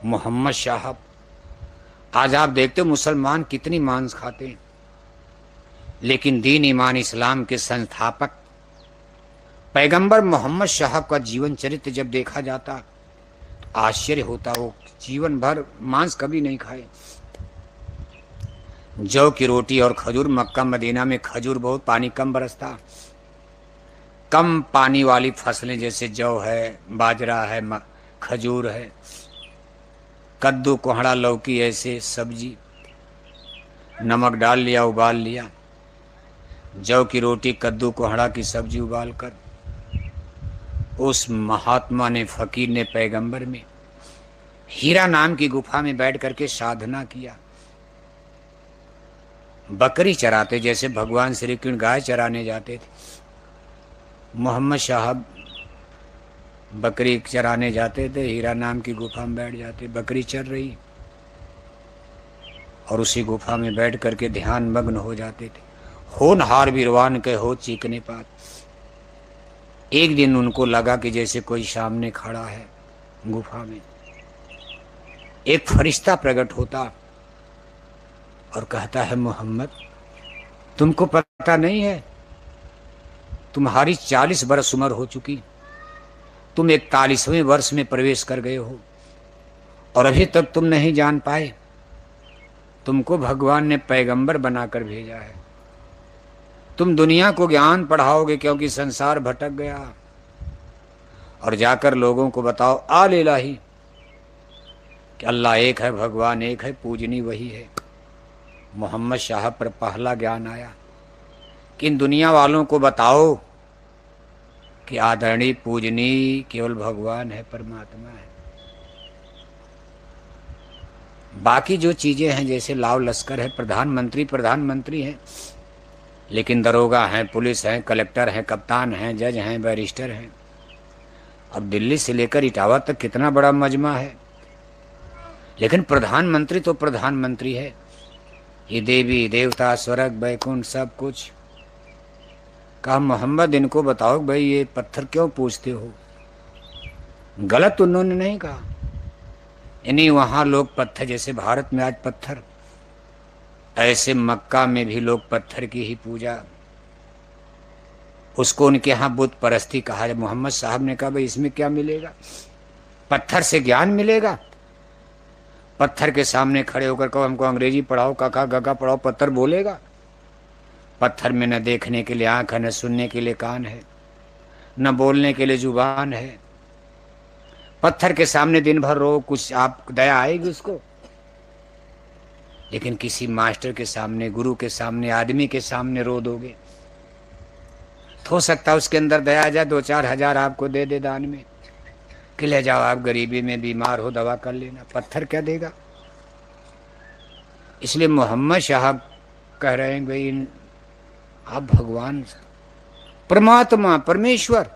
मोहम्मद साहब, आज आप देखते हो मुसलमान कितनी मांस खाते हैं, लेकिन दीन ईमान इस्लाम के संस्थापक पैगंबर मोहम्मद साहब का जीवन चरित्र जब देखा जाता तो आश्चर्य होता। वो जीवन भर मांस कभी नहीं खाए। जौ की रोटी और खजूर, मक्का मदीना में खजूर बहुत, पानी कम बरसता। कम पानी वाली फसलें जैसे जौ है, बाजरा है, खजूर है, कद्दू, कोहड़ा, लौकी, ऐसे सब्जी, नमक डाल लिया, उबाल लिया। जौ की रोटी, कद्दू कोहड़ा की सब्जी उबाल कर उस महात्मा ने, फकीर ने, पैगंबर में हीरा नाम की गुफा में बैठ करके साधना किया। बकरी चराते, जैसे भगवान श्री कृष्ण गाय चराने जाते थे, मोहम्मद साहब बकरी चराने जाते थे, हीरा नाम की गुफा में बैठ जाते। बकरी चर रही और उसी गुफा में बैठ करके ध्यान मग्न हो जाते थे। होनहार वीरवान के हो चीकने पात। एक दिन उनको लगा कि जैसे कोई सामने खड़ा है गुफा में। एक फरिश्ता प्रकट होता और कहता है, मोहम्मद, तुमको पता नहीं है, तुम्हारी 40 वर्ष उम्र हो चुकी, तुम 41वें वर्ष में प्रवेश कर गए हो और अभी तक तुम नहीं जान पाए तुमको भगवान ने पैगंबर बनाकर भेजा है। तुम दुनिया को ज्ञान पढ़ाओगे क्योंकि संसार भटक गया, और जाकर लोगों को बताओ आल इलाही कि अल्लाह एक है, भगवान एक है, पूजनी वही है। मोहम्मद साहब पर पहला ज्ञान आया कि इन दुनिया वालों को बताओ कि आदरणीय पूजनी केवल भगवान है, परमात्मा है। बाकी जो चीजें हैं जैसे लाव लश्कर है, प्रधानमंत्री हैं, लेकिन दरोगा हैं, पुलिस हैं, कलेक्टर हैं, कप्तान हैं, जज हैं, बैरिस्टर हैं। अब दिल्ली से लेकर इटावा तक कितना बड़ा मजमा है, लेकिन प्रधानमंत्री तो प्रधानमंत्री है। ये देवी देवता, स्वर्ग, बैकुंठ, सब कुछ। कहा, मोहम्मद, इनको बताओ भाई ये पत्थर क्यों पूछते हो। गलत उन्होंने नहीं कहा। यानी वहां लोग पत्थर, जैसे भारत में आज पत्थर, ऐसे मक्का में भी लोग पत्थर की ही पूजा, उसको उनके यहाँ बुत परस्ती कहा। मोहम्मद साहब ने कहा, भाई इसमें क्या मिलेगा, पत्थर से ज्ञान मिलेगा। पत्थर के सामने खड़े होकर कहो हमको अंग्रेजी पढ़ाओ, काका गगा पढ़ाओ, पत्थर बोलेगा। पत्थर में न देखने के लिए आंख है, न सुनने के लिए कान है, न बोलने के लिए जुबान है। पत्थर के सामने दिन भर रो, कुछ आप दया आएगी उसको। लेकिन किसी मास्टर के सामने, गुरु के सामने, आदमी के सामने रो दोगे तो हो सकता है उसके अंदर दया आ जाए, 2-4 हजार आपको दे दे दान में कि ले जाओ, आप गरीबी में बीमार हो, दवा कर लेना। पत्थर क्या देगा। इसलिए मोहम्मद साहब कह रहे हैं, भाई आप भगवान, परमात्मा, परमेश्वर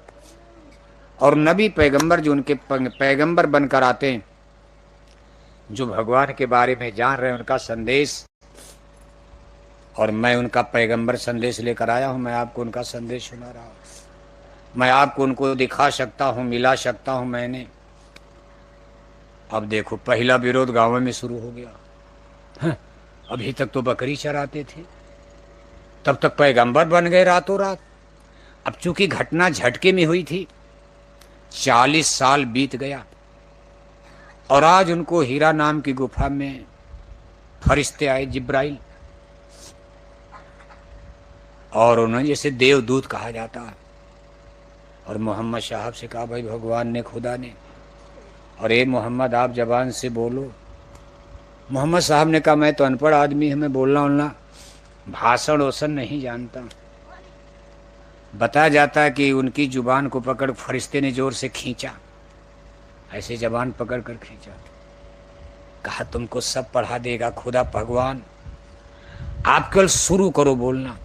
और नबी पैगंबर जो उनके पैगंबर बनकर आते हैं, जो भगवान के बारे में जान रहे हैं, उनका संदेश, और मैं उनका पैगंबर संदेश लेकर आया हूं। मैं आपको उनका संदेश सुना रहा हूं, मैं आपको उनको दिखा सकता हूं, मिला सकता हूं मैंने। अब देखो, पहला विरोध गांव में शुरू हो गया। अभी तक तो बकरी चराते थे, तब तक पैगंबर बन गए रातों रात। अब चूंकि घटना झटके में हुई थी, 40 साल बीत गया और आज उनको हीरा नाम की गुफा में फरिश्ते आए, जिब्राइल, और उन्हें जैसे देवदूत कहा जाता है। और मोहम्मद साहब से कहा, भाई भगवान ने, खुदा ने, और ये मोहम्मद आप जबान से बोलो। मोहम्मद साहब ने कहा, मैं तो अनपढ़ आदमी हूं, मैं बोलना उलना भाषण वोषण नहीं जानता। बताया जाता है कि उनकी जुबान को पकड़ फरिश्ते ने जोर से खींचा, ऐसे जबान पकड़ कर खींचा। कहा, तुमको सब पढ़ा देगा खुदा भगवान, आप केवल शुरू करो बोलना।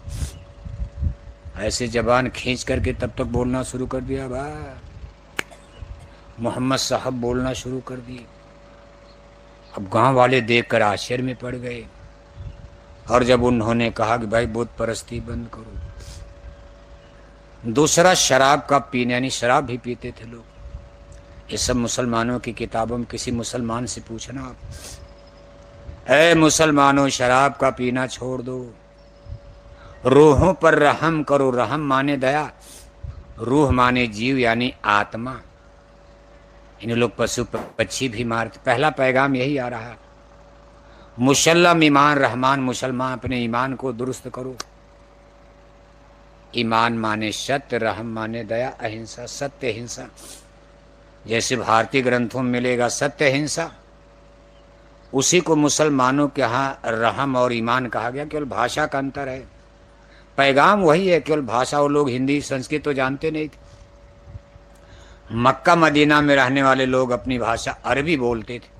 ऐसे जबान खींच करके तब तक बोलना शुरू कर दिया। मोहम्मद साहब बोलना शुरू कर दिए। अब गांव वाले देखकर आश्चर्य में पड़ गए, और जब उन्होंने कहा कि भाई बुत परस्ती बंद करो। दूसरा, शराब का पीने, यानी शराब भी पीते थे लोग, ये सब मुसलमानों की किताबों में, किसी मुसलमान से पूछना आप, ऐ मुसलमानों शराब का पीना छोड़ दो, रूहों पर रहम करो। रहम माने दया, रूह माने जीव यानी आत्मा। इन लोग पशु पक्षी भी मारते। पहला पैगाम यही आ रहा है, मुसल्लम ईमान रहमान, मुसलमान अपने ईमान को दुरुस्त करो। ईमान माने सत्य, रहम माने दया, अहिंसा सत्य हिंसा। जैसे भारतीय ग्रंथों में मिलेगा सत्य हिंसा, उसी को मुसलमानों के यहाँ रहम और ईमान कहा गया। केवल भाषा का अंतर है, पैगाम वही है, केवल भाषा। वो लोग हिंदी संस्कृत तो जानते नहीं थे। मक्का मदीना में रहने वाले लोग अपनी भाषा अरबी बोलते थे।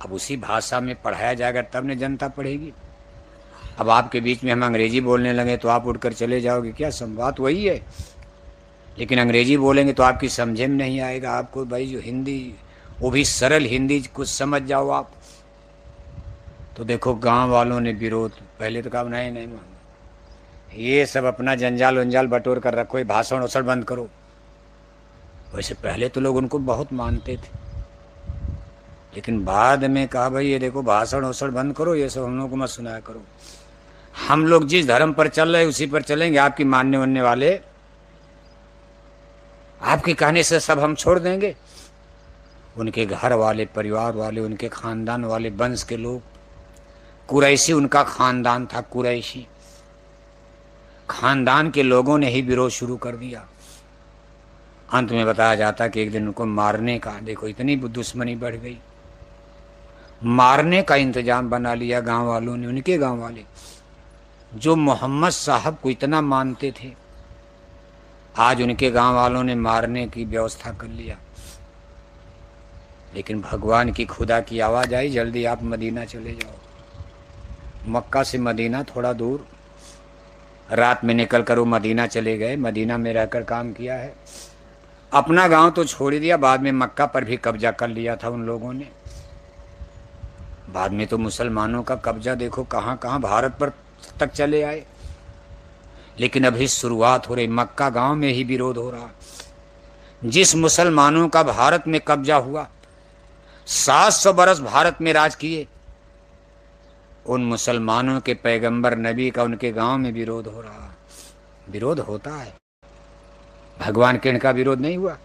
अब उसी भाषा में पढ़ाया जाएगा तब न जनता पढ़ेगी। अब आपके बीच में हम अंग्रेजी बोलने लगे तो आप उठकर चले जाओगे क्या? बात वही है, लेकिन अंग्रेजी बोलेंगे तो आपकी समझे में नहीं आएगा। आपको भाई जो हिंदी, वो भी सरल हिंदी कुछ समझ जाओ आप। तो देखो गांव वालों ने विरोध, पहले तो कहा नहीं नहीं मान, ये सब अपना जंजाल वंजाल बटोर कर रखो, ये भाषण वसण बंद करो। वैसे पहले तो लोग उनको बहुत मानते थे, लेकिन बाद में कहा भाई ये देखो भाषण वसण बंद करो, ये सब हम लोग को मत सुनाया करो। हम लोग जिस धर्म पर चल रहे उसी पर चलेंगे, आपकी मानने वानने वाले आपके कहने से सब हम छोड़ देंगे। उनके घर वाले, परिवार वाले, उनके खानदान वाले, वंश के लोग, कुरैशी उनका खानदान था, कुरैशी खानदान के लोगों ने ही विरोध शुरू कर दिया। अंत में बताया जाता कि एक दिन उनको मारने का, देखो इतनी दुश्मनी बढ़ गई, मारने का इंतजाम बना लिया गांव वालों ने। उनके गांव वाले जो मोहम्मद साहब को इतना मानते थे, आज उनके गांव वालों ने मारने की व्यवस्था कर लिया। लेकिन भगवान की खुदा की आवाज आई, जल्दी आप मदीना चले जाओ। मक्का से मदीना थोड़ा दूर, रात में निकल कर वो मदीना चले गए। मदीना में रहकर काम किया है, अपना गांव तो छोड़ दिया। बाद में मक्का पर भी कब्जा कर लिया था उन लोगों ने। बाद में तो मुसलमानों का कब्जा देखो कहाँ कहाँ, भारत पर तक चले आए। लेकिन अभी शुरुआत हो रही, मक्का गांव में ही विरोध हो रहा। जिस मुसलमानों का भारत में कब्जा हुआ, 700 बरस भारत में राज किए, उन मुसलमानों के पैगंबर नबी का उनके गांव में विरोध हो रहा। विरोध होता है, भगवान के इनका विरोध नहीं हुआ।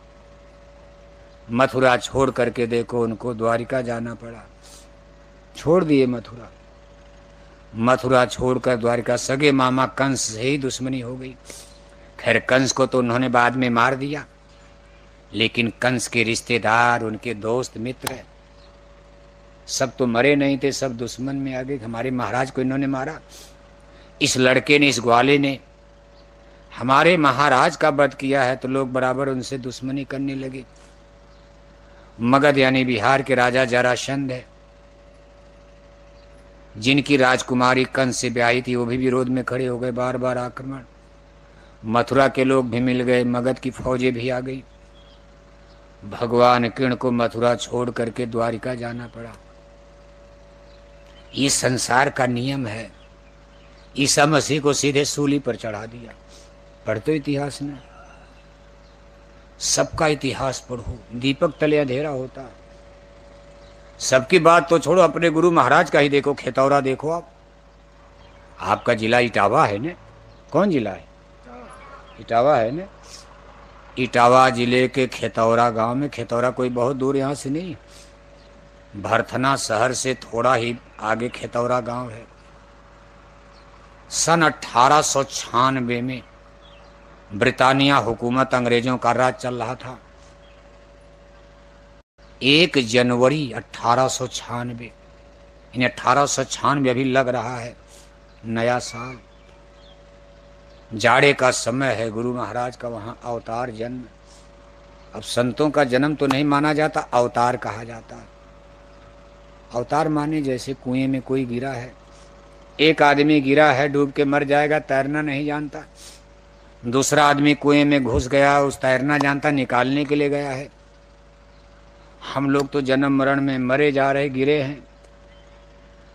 मथुरा छोड़ करके देखो, उनको द्वारिका जाना पड़ा, छोड़ दिए मथुरा। मथुरा छोड़कर द्वारिका, सगे मामा कंस से ही दुश्मनी हो गई। खैर कंस को तो उन्होंने बाद में मार दिया, लेकिन कंस के रिश्तेदार, उनके दोस्त मित्र सब तो मरे नहीं थे, सब दुश्मन में आ गए। हमारे महाराज को इन्होंने मारा, इस लड़के ने, इस ग्वाले ने हमारे महाराज का वध किया है, तो लोग बराबर उनसे दुश्मनी करने लगे। मगध यानी बिहार के राजा जरासंध है, जिनकी राजकुमारी कंस से ब्याही थी, वो भी विरोध में खड़े हो गए। बार बार आक्रमण, मथुरा के लोग भी मिल गए, मगध की फौजें भी आ गई। भगवान कृष्ण को मथुरा छोड़ करके द्वारिका जाना पड़ा। ये संसार का नियम है। ईसा मसीह को सीधे सूली पर चढ़ा दिया। पढ़ते इतिहास में, सबका इतिहास पढ़ो, दीपक तले अंधेरा होता। सबकी बात तो छोड़ो, अपने गुरु महाराज का ही देखो, खेतौरा देखो आप। आपका जिला इटावा है ने? कौन जिला है? इटावा है ने? इटावा जिले के खेतौरा गांव में, खेतौरा कोई बहुत दूर यहाँ से नहीं, भरथना शहर से थोड़ा ही आगे खेतौरा गांव है। सन 1896 में ब्रिटानिया हुकूमत, अंग्रेजों का राज चल रहा था। 1 जनवरी 1896, इन 1896 अभी लग रहा है नया साल। जाड़े का समय है, गुरु महाराज का वहाँ अवतार जन्म। अब संतों का जन्म तो नहीं माना जाता, अवतार कहा जाता है। अवतार माने जैसे कुएं में कोई गिरा है, एक आदमी गिरा है, डूब के मर जाएगा, तैरना नहीं जानता। दूसरा आदमी कुएं में घुस गया, उस तैरना जानता, निकालने के लिए गया है। हम लोग तो जन्म मरण में मरे जा रहे, गिरे हैं।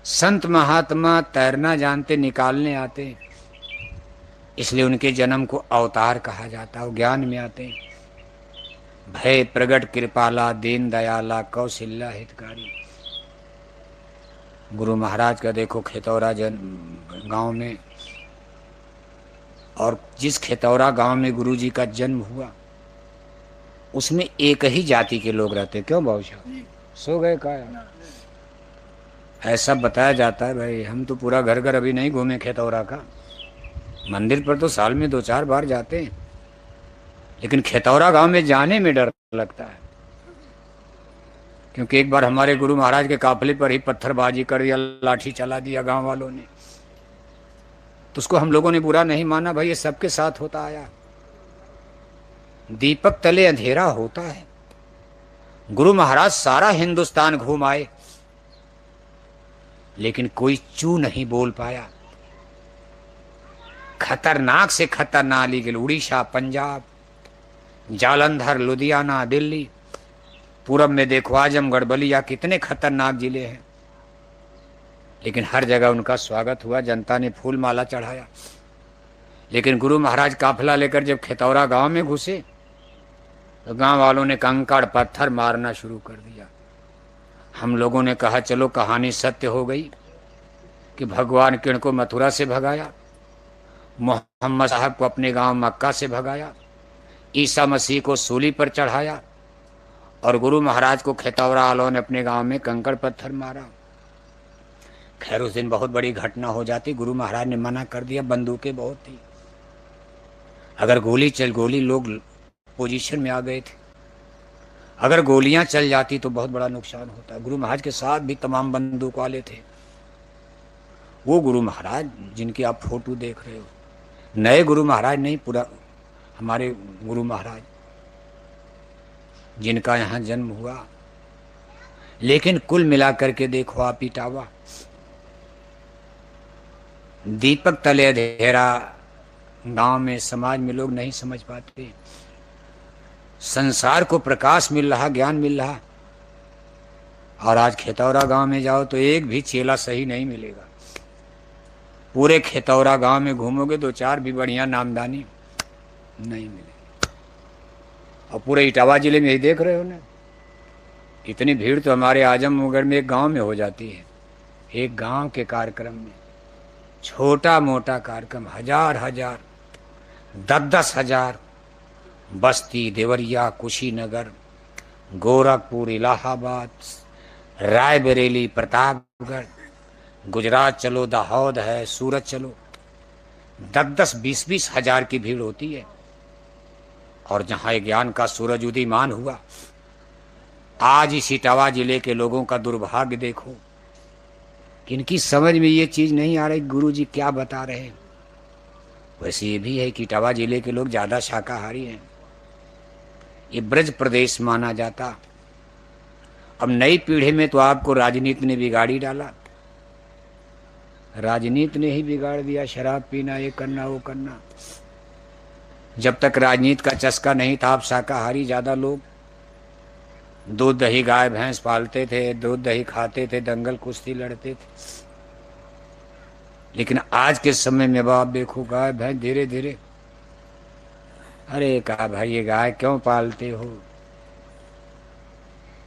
संत महात्मा तैरना जानते, निकालने आते, इसलिए उनके जन्म को अवतार कहा जाता है। वो ज्ञान में आते हैं। भय प्रगट कृपाला दीन दयाला कौशल्या हितकारी। गुरु महाराज का देखो खेतौरा गांव में, और जिस खेतौरा गांव में गुरु जी का जन्म हुआ उसमें एक ही जाति के लोग रहते। क्यों बाबूशाह सो गए का? ऐसा बताया जाता है भाई, हम तो पूरा घर घर अभी नहीं घूमे खेतौरा का। मंदिर पर तो साल में 2-4 बार जाते हैं, लेकिन खेतौरा गांव में जाने में डर लगता है, क्योंकि एक बार हमारे गुरु महाराज के काफिले पर ही पत्थरबाजी कर दिया, लाठी चला दिया गांव वालों ने। तो उसको हम लोगों ने बुरा नहीं माना, भाई ये सबके साथ होता आया। दीपक तले अंधेरा होता है। गुरु महाराज सारा हिंदुस्तान घूम आए, लेकिन कोई चू नहीं बोल पाया। खतरनाक से खतरनाक लीगल उड़ीसा, पंजाब, जालंधर, लुधियाना, दिल्ली, पूरब में देखो आजमगढ़, बलिया, कितने खतरनाक जिले हैं। लेकिन हर जगह उनका स्वागत हुआ, जनता ने फूल माला चढ़ाया। लेकिन गुरु महाराज काफिला लेकर जब खेतौरा गांव में घुसे तो गांव वालों ने कंकड़ पत्थर मारना शुरू कर दिया। हम लोगों ने कहा चलो कहानी सत्य हो गई कि भगवान किरण को मथुरा से भगाया, मोहम्मद साहब को अपने गांव मक्का से भगाया, ईसा मसीह को सूली पर चढ़ाया, और गुरु महाराज को खेतौरा वालों ने अपने गांव में कंकड़ पत्थर मारा। खैर उस दिन बहुत बड़ी घटना हो जाती। गुरु महाराज ने मना कर दिया, बंदूकें बहुत थी, अगर गोली लोग पोजीशन में आ गए थे, अगर गोलियां चल जाती तो बहुत बड़ा नुकसान होता। गुरु महाराज के साथ भी तमाम बंदूक वाले थे। वो गुरु महाराज जिनकी आप फोटो देख रहे हो, नए गुरु महाराज नहीं, पूरा हमारे गुरु महाराज जिनका यहाँ जन्म हुआ। लेकिन कुल मिलाकर के देखो आप इटावा, दीपक तले अंधेरा गांव में, समाज में लोग नहीं समझ पाते। संसार को प्रकाश मिल रहा, ज्ञान मिल रहा, और आज खेतौरा गांव में जाओ तो एक भी चेला सही नहीं मिलेगा। पूरे खेतौरा गांव में घूमोगे 2-4 भी बढ़िया नामदानी नहीं मिलेगी। और पूरे इटावा जिले में ही देख रहे हो ना, इतनी भीड़ तो हमारे आजमगढ़ में एक गांव में हो जाती है। एक गांव के कार्यक्रम में, छोटा मोटा कार्यक्रम, 1000-1000, 10-10 हजार, बस्ती, देवरिया, कुशीनगर, गोरखपुर, इलाहाबाद, रायबरेली, प्रतापगढ़, गुजरात चलो, दाहोद है, सूरत चलो, 10-10, 20-20 हजार की भीड़ होती है। और जहां ज्ञान का सूरज उदीयमान हुआ, आज इस इटावा जिले के लोगों का दुर्भाग्य देखो कि इनकी समझ में ये चीज नहीं आ रही गुरु जी क्या बता रहे हैं। वैसे ये भी है कि इटावा जिले के लोग ज्यादा शाकाहारी हैं, ये ब्रज प्रदेश माना जाता। अब नई पीढ़ी में तो आपको राजनीति ने बिगाड़ी डाला, राजनीति ने ही बिगाड़ दिया। शराब पीना, ये करना, वो करना। जब तक राजनीति का चस्का नहीं था, आप शाकाहारी ज्यादा लोग दूध दही गाय भैंस पालते थे, दूध दही खाते थे, दंगल कुश्ती लड़ते थे। लेकिन आज के समय में बाप देखो, गाय भैंस धीरे धीरे, अरे कहा भाई ये गाय क्यों पालते हो?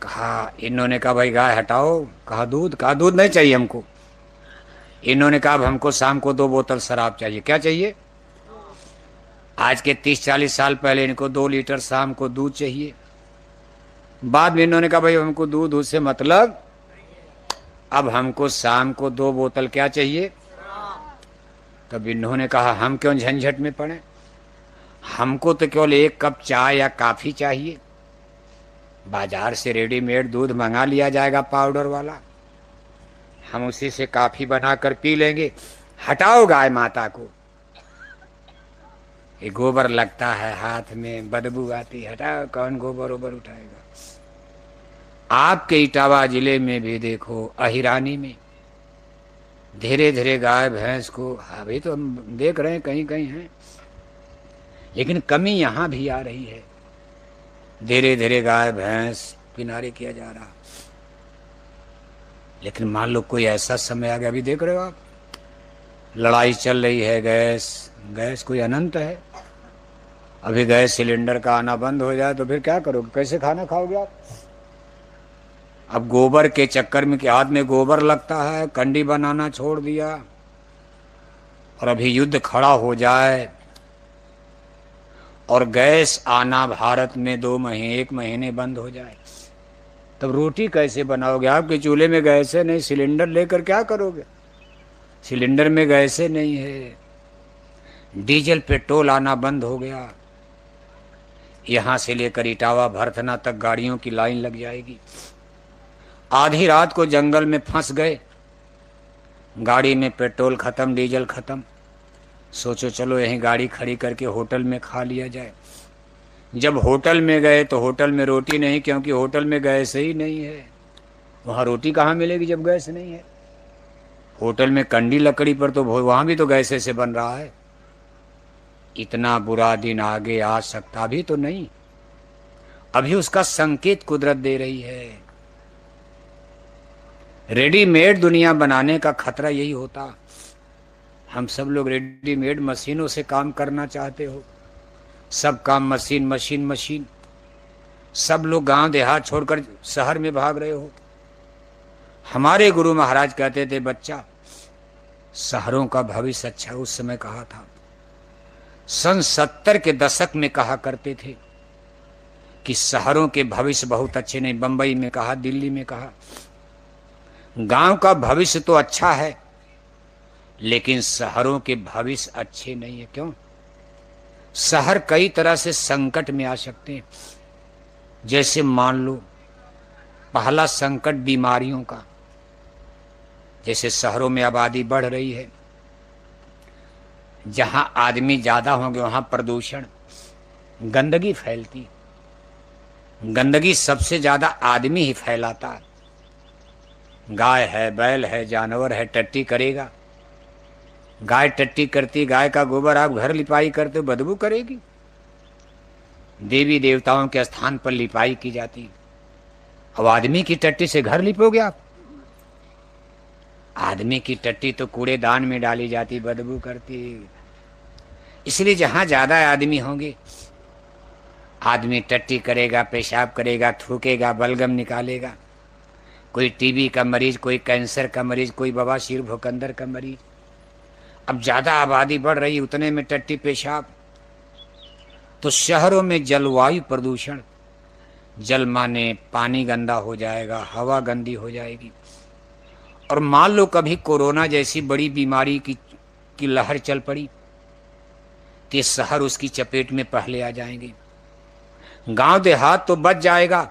कहा, इन्होंने कहा भाई गाय हटाओ, कहा दूध नहीं चाहिए हमको। इन्होंने कहा हमको शाम को 2 बोतल शराब चाहिए। क्या चाहिए? आज के 30-40 साल पहले इनको 2 लीटर शाम को दूध चाहिए। बाद में इन्होंने कहा भाई हमको दूध से मतलब, अब हमको शाम को 2 बोतल क्या चाहिए। तब इन्होंने कहा हम क्यों झंझट में पड़े, हमको तो केवल 1 कप चाय या काफी चाहिए। बाजार से रेडीमेड दूध मंगा लिया जाएगा पाउडर वाला, हम उसी से काफी बनाकर पी लेंगे। हटाओ गाय माता को, ये गोबर लगता है हाथ में, बदबू आती, हटाओ, कौन गोबर ओबर उठाएगा। आपके इटावा जिले में भी देखो, अहिरानी में धीरे धीरे गाय भैंस को, अभी तो हम देख रहे हैं कहीं कहीं हैं, लेकिन कमी यहां भी आ रही है। धीरे धीरे गाय भैंस किनारे किया जा रहा। लेकिन मान लो कोई ऐसा समय आ गया, अभी देख रहे हो आप, लड़ाई चल रही है, गैस कोई अनंत है। अभी गैस सिलेंडर का आना बंद हो जाए तो फिर क्या करोगे, कैसे खाना खाओगे आप। अब गोबर के चक्कर में, कि हाथ में गोबर लगता है, कंडी बनाना छोड़ दिया। और अभी युद्ध खड़ा हो जाए और गैस आना भारत में 2 महीने 1 महीने बंद हो जाए, तब रोटी कैसे बनाओगे। आपके चूल्हे में गैस है नहीं, सिलेंडर लेकर क्या करोगे, सिलेंडर में गैसे नहीं है। डीजल पेट्रोल आना बंद हो गया, यहां से लेकर इटावा भरथना तक गाड़ियों की लाइन लग जाएगी। आधी रात को जंगल में फंस गए, गाड़ी में पेट्रोल खत्म, डीजल खत्म, सोचो चलो यहीं गाड़ी खड़ी करके होटल में खा लिया जाए। जब होटल में गए तो होटल में रोटी नहीं, क्योंकि होटल में गैस ही नहीं है। वहां रोटी कहाँ मिलेगी जब गैस नहीं है। होटल में कंडी लकड़ी पर तो वहां भी तो गैस से बन रहा है। इतना बुरा दिन आगे आ सकता भी तो नहीं, अभी उसका संकेत कुदरत दे रही है। रेडीमेड दुनिया बनाने का खतरा यही होता। हम सब लोग रेडीमेड मशीनों से काम करना चाहते हो, सब काम मशीन मशीन मशीन। सब लोग गांव देहात छोड़कर शहर में भाग रहे हो। हमारे गुरु महाराज कहते थे, बच्चा शहरों का भविष्य अच्छा, उस समय कहा था। सन 70 के दशक में कहा करते थे कि शहरों के भविष्य बहुत अच्छे नहीं। बंबई में कहा, दिल्ली में कहा। गांव का भविष्य तो अच्छा है, लेकिन शहरों के भविष्य अच्छे नहीं है। क्यों? शहर कई तरह से संकट में आ सकते हैं। जैसे मान लो, पहला संकट बीमारियों का। जैसे शहरों में आबादी बढ़ रही है, जहां आदमी ज्यादा होंगे वहां प्रदूषण, गंदगी फैलती। गंदगी सबसे ज्यादा आदमी ही फैलाता है। गाय है, बैल है, जानवर है, टट्टी करेगा। गाय टट्टी करती, गाय का गोबर आप घर लिपाई करते हो, बदबू करेगी। देवी देवताओं के स्थान पर लिपाई की जाती, अब आदमी की टट्टी से घर लिपोगे आप। आदमी की टट्टी तो कूड़ेदान में डाली जाती, बदबू करती। इसलिए जहां ज्यादा आदमी होंगे, आदमी टट्टी करेगा, पेशाब करेगा, थूकेगा, बलगम निकालेगा। कोई टीबी का मरीज, कोई कैंसर का मरीज, कोई बवासीर भूखंदर का मरीज। अब ज्यादा आबादी बढ़ रही, उतने में टट्टी पेशाब। तो शहरों में जलवायु प्रदूषण, जल माने पानी गंदा हो जाएगा, हवा गंदी हो जाएगी। और मान लो कभी कोरोना जैसी बड़ी बीमारी की लहर चल पड़ी, तो शहर उसकी चपेट में पहले आ जाएंगे। गांव देहात तो बच जाएगा,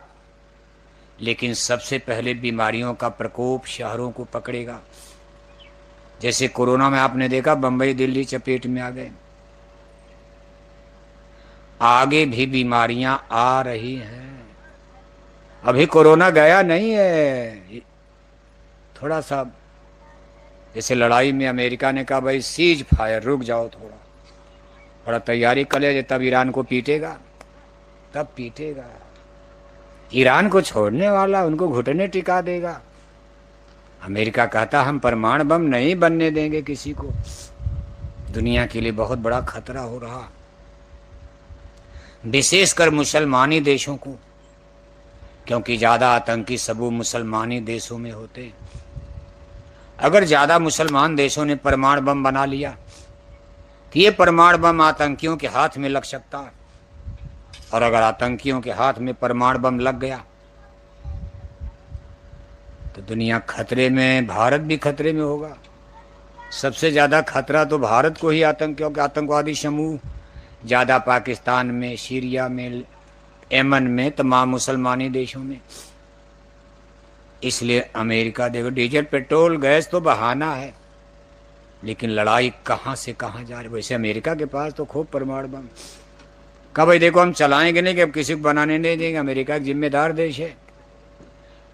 लेकिन सबसे पहले बीमारियों का प्रकोप शहरों को पकड़ेगा। जैसे कोरोना में आपने देखा, बंबई दिल्ली चपेट में आ गए। आगे भी बीमारियां आ रही हैं। अभी कोरोना गया नहीं है। थोड़ा सा जैसे लड़ाई में अमेरिका ने कहा, भाई सीज फायर, रुक जाओ, थोड़ा तैयारी कर ले, तब ईरान को पीटेगा, तब पीटेगा। ईरान को छोड़ने वाला उनको घुटने टिका देगा। अमेरिका कहता, हम परमाणु बम नहीं बनने देंगे किसी को। दुनिया के लिए बहुत बड़ा खतरा हो रहा, विशेषकर मुसलमानी देशों को, क्योंकि ज्यादा आतंकी सबू मुसलमानी देशों में होते। अगर ज्यादा मुसलमान देशों ने परमाणु बम बना लिया, तो ये परमाणु बम आतंकियों के हाथ में लग सकता है। और अगर आतंकियों के हाथ में परमाणु बम लग गया तो दुनिया खतरे में, भारत भी खतरे में होगा। सबसे ज्यादा खतरा तो भारत को ही आतंकियों के, आतंकवादी समूह ज्यादा पाकिस्तान में, सीरिया में, यमन में, तमाम मुसलमानी देशों में। इसलिए अमेरिका देखो, डीजल पेट्रोल गैस तो बहाना है, लेकिन लड़ाई कहां से कहां जा रही। वैसे अमेरिका के पास तो खूब परमाणु बम। कहा भाई देखो, हम चलाएंगे नहीं कि अब किसी को बनाने नहीं देंगे, अमेरिका एक जिम्मेदार देश है।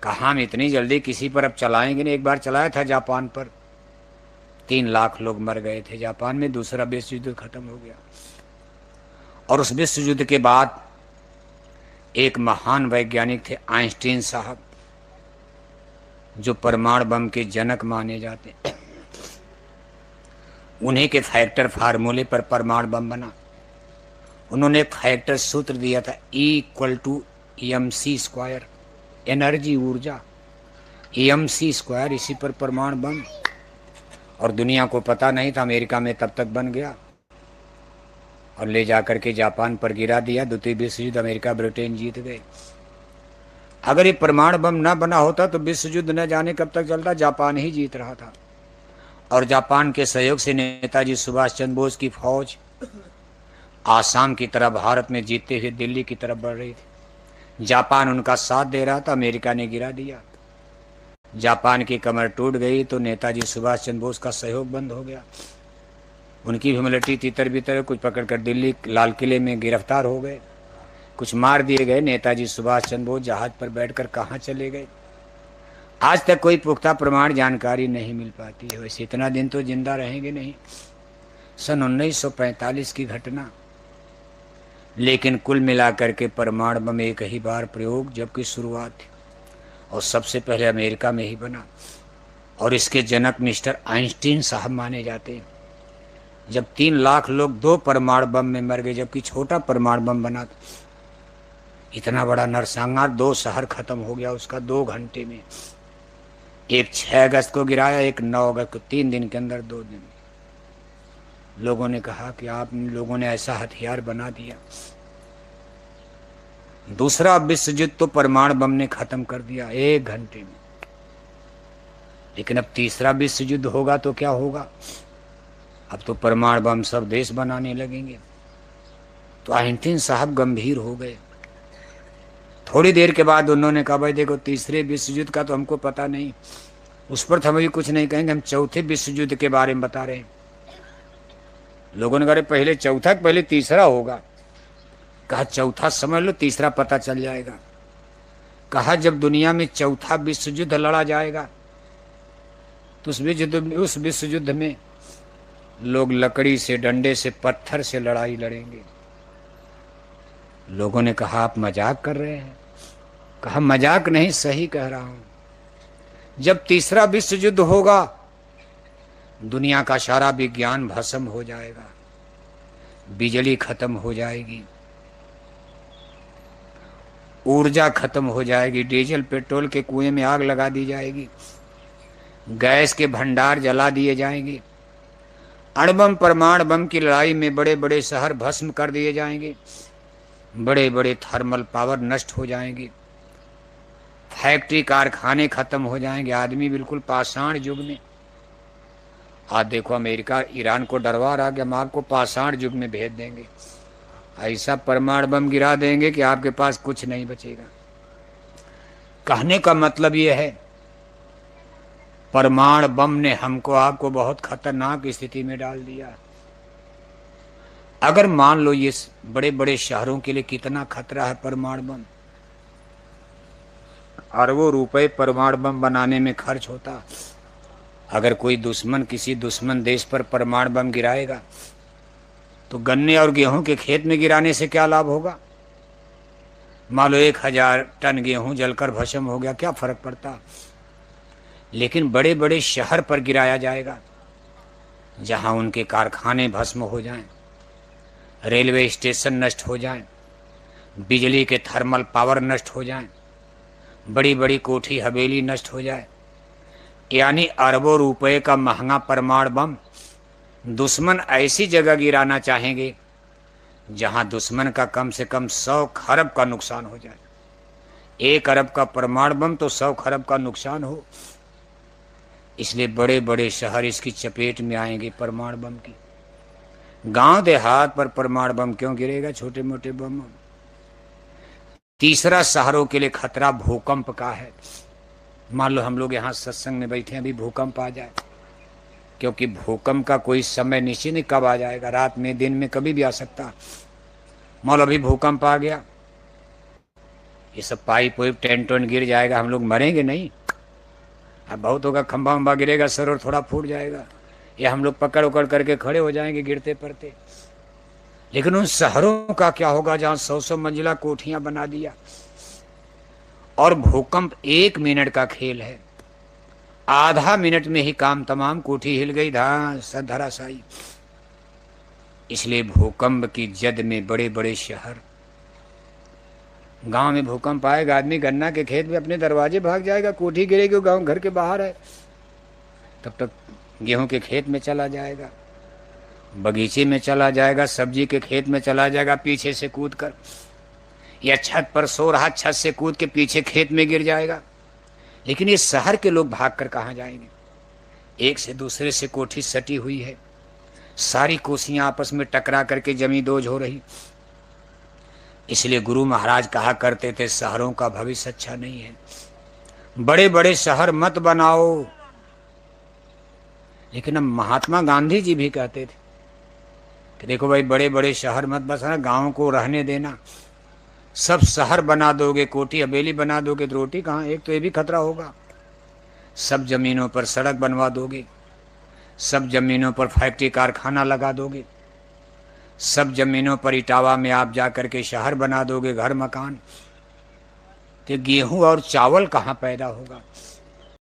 कहा हम इतनी जल्दी किसी पर अब चलाएंगे नहीं। एक बार चलाया था जापान पर, 3 लाख लोग मर गए थे जापान में। दूसरा विश्व युद्ध खत्म हो गया। और उस विश्व युद्ध के बाद एक महान वैज्ञानिक थे, आइंस्टीन साहब, जो परमाणु बम के जनक माने जाते। उन्हीं के फैक्टर फार्मूले पर परमाणु बम बना। उन्होंने एक फैक्टर सूत्र दिया था, E = mc², एनर्जी ऊर्जा, mc², इसी पर परमाणु बम। और दुनिया को पता नहीं था, अमेरिका में तब तक बन गया और ले जाकर के जापान पर गिरा दिया। द्वितीय विश्व युद्ध अमेरिका ब्रिटेन जीत गए। अगर ये परमाणु बम न बना होता तो विश्व युद्ध न जाने कब तक चलता, जापान ही जीत रहा था। और जापान के सहयोग से नेताजी सुभाष चंद्र बोस की फौज आसाम की तरफ भारत में जीतते हुए दिल्ली की तरफ बढ़ रही थी। जापान उनका साथ दे रहा था, अमेरिका ने गिरा दिया। जापान की कमर टूट गई तो नेताजी सुभाष चंद्र बोस का सहयोग बंद हो गया। उनकी भी मिलिट्री तितर बितर, कुछ पकड़कर दिल्ली लाल किले में गिरफ्तार हो गए, कुछ मार दिए गए। नेताजी सुभाष चंद्र बोस जहाज पर बैठकर कहाँ चले गए, आज तक कोई पुख्ता प्रमाण जानकारी नहीं मिल पाती है। वैसे इतना दिन तो जिंदा रहेंगे नहीं, सन 1945 की घटना। लेकिन कुल मिलाकर के परमाणु बम एक ही बार प्रयोग जबकि शुरुआत थी, और सबसे पहले अमेरिका में ही बना। और इसके जनक मिस्टर आइंस्टीन साहब माने जाते हैं। जब 3 लाख लोग 2 परमाणु बम में मर गए, जबकि छोटा परमाणु बम बना था, इतना बड़ा नरसंहार, 2 शहर खत्म हो गया उसका 2 घंटे में। एक 6 अगस्त को गिराया, एक 9 अगस्त को, 3 दिन के अंदर 2 दिन। लोगों ने कहा कि आप लोगों ने ऐसा हथियार बना दिया। दूसरा विश्व युद्ध तो परमाणु बम ने खत्म कर दिया 1 घंटे में। लेकिन अब तीसरा विश्व युद्ध होगा तो क्या होगा, अब तो परमाणु बम सब देश बनाने लगेंगे। तो आइंस्टीन साहब गंभीर हो गए। थोड़ी देर के बाद उन्होंने कहा, भाई देखो, तीसरे विश्व युद्ध का तो हमको पता नहीं, उस पर तो हम अभी कुछ नहीं कहेंगे, हम चौथे विश्व युद्ध के बारे में बता रहे हैं। लोगों ने कहा, पहले चौथा, पहले तीसरा होगा। कहा चौथा समझ लो, तीसरा पता चल जाएगा। कहा जब दुनिया में चौथा विश्व युद्ध लड़ा जाएगा तो उस विश्व युद्ध में लोग लकड़ी से, डंडे से, पत्थर से लड़ाई लड़ेंगे। लोगों ने कहा आप मजाक कर रहे हैं। कहा मजाक नहीं, सही कह रहा हूं। जब तीसरा विश्व युद्ध होगा दुनिया का सारा विज्ञान भस्म हो जाएगा, बिजली खत्म हो जाएगी, ऊर्जा खत्म हो जाएगी, डीजल पेट्रोल के कुएं में आग लगा दी जाएगी, गैस के भंडार जला दिए जाएंगे, अणुबम परमाणु बम की लड़ाई में बड़े बड़े शहर भस्म कर दिए जाएंगे, बड़े बड़े थर्मल पावर नष्ट हो जाएंगे, फैक्ट्री कारखाने खत्म हो जाएंगे। आदमी बिल्कुल पाषाण युग में। आज देखो अमेरिका ईरान को डरवा रहा कि हम आपको पाषाण युग में भेज देंगे, ऐसा परमाणु बम गिरा देंगे कि आपके पास कुछ नहीं बचेगा। कहने का मतलब यह है, परमाणु बम ने हमको आपको बहुत खतरनाक स्थिति में डाल दिया। अगर मान लो ये बड़े बड़े शहरों के लिए कितना खतरा है परमाणु बम, अरबों रुपए परमाणु बम बनाने में खर्च होता। अगर कोई दुश्मन किसी दुश्मन देश पर परमाणु बम गिराएगा तो गन्ने और गेहूं के खेत में गिराने से क्या लाभ होगा। मान लो 1000 टन गेहूं जलकर भस्म हो गया, क्या फर्क पड़ता। लेकिन बड़े बड़े शहर पर गिराया जाएगा जहां उनके कारखाने भस्म हो जाएं, रेलवे स्टेशन नष्ट हो जाएं, बिजली के थर्मल पावर नष्ट हो जाएं, बड़ी बड़ी कोठी हवेली नष्ट हो जाए। यानी अरबों रुपए का महंगा परमाणु बम दुश्मन ऐसी जगह गिराना चाहेंगे जहां दुश्मन का कम से कम 100 खरब का नुकसान हो जाए। 1 अरब का परमाणु बम तो 100 खरब का नुकसान हो। इसलिए बड़े बड़े शहर इसकी चपेट में आएंगे परमाणु बम की। गांव देहात पर परमाणु बम क्यों गिरेगा, छोटे मोटे बम। तीसरा शहरों के लिए खतरा भूकंप का है। मान लो हम लोग यहाँ सत्संग में बैठे हैं, अभी भूकंप आ जाए, क्योंकि भूकंप का कोई समय निश्चित नहीं कब आ जाएगा, रात में दिन में कभी भी आ सकता। मान लो अभी भूकंप आ गया, ये सब पाइप वाइप टेंट वेंट गिर जाएगा, हम लोग मरेंगे नहीं। अब बहुत होगा, खंभा वंभा गिरेगा, सर और थोड़ा फूट जाएगा, या हम लोग पकड़ उकड़ करके खड़े हो जाएंगे गिरते पड़ते। लेकिन उन शहरों का क्या होगा जहां 100-100 मंजिला कोठियां बना दिया। और भूकंप 1 मिनट का खेल है, आधा मिनट में ही काम तमाम, कोठी हिल गई, धराशायी। इसलिए भूकंप की जद में बड़े बड़े शहर, गांव में भूकंप आएगा, आदमी गन्ना के खेत में अपने दरवाजे भाग जाएगा, कोठी गिरेगी, गांव घर के बाहर है, तब तक गेहूं के खेत में चला जाएगा, बगीचे में चला जाएगा, सब्जी के खेत में चला जाएगा पीछे से कूद कर, या छत पर सो रहा, छत से कूद के पीछे खेत में गिर जाएगा। लेकिन ये शहर के लोग भाग कर कहाँ जाएंगे? एक से दूसरे से कोठी सटी हुई है, सारी कोसियां आपस में टकरा करके जमी दोज हो रही। इसलिए गुरु महाराज कहा करते थे शहरों का भविष्य अच्छा नहीं है, बड़े बड़े शहर मत बनाओ। लेकिन अब महात्मा गांधी जी भी कहते थे कि देखो भाई, बड़े बड़े शहर मत बसाना, गांव को रहने देना। सब शहर बना दोगे, कोठी हवेली बना दोगे तो रोटी कहाँ? एक तो ये भी खतरा होगा। सब जमीनों पर सड़क बनवा दोगे, सब जमीनों पर फैक्ट्री कारखाना लगा दोगे, सब जमीनों पर इटावा में आप जा करके शहर बना दोगे, घर मकान, तो गेहूं और चावल कहाँ पैदा होगा?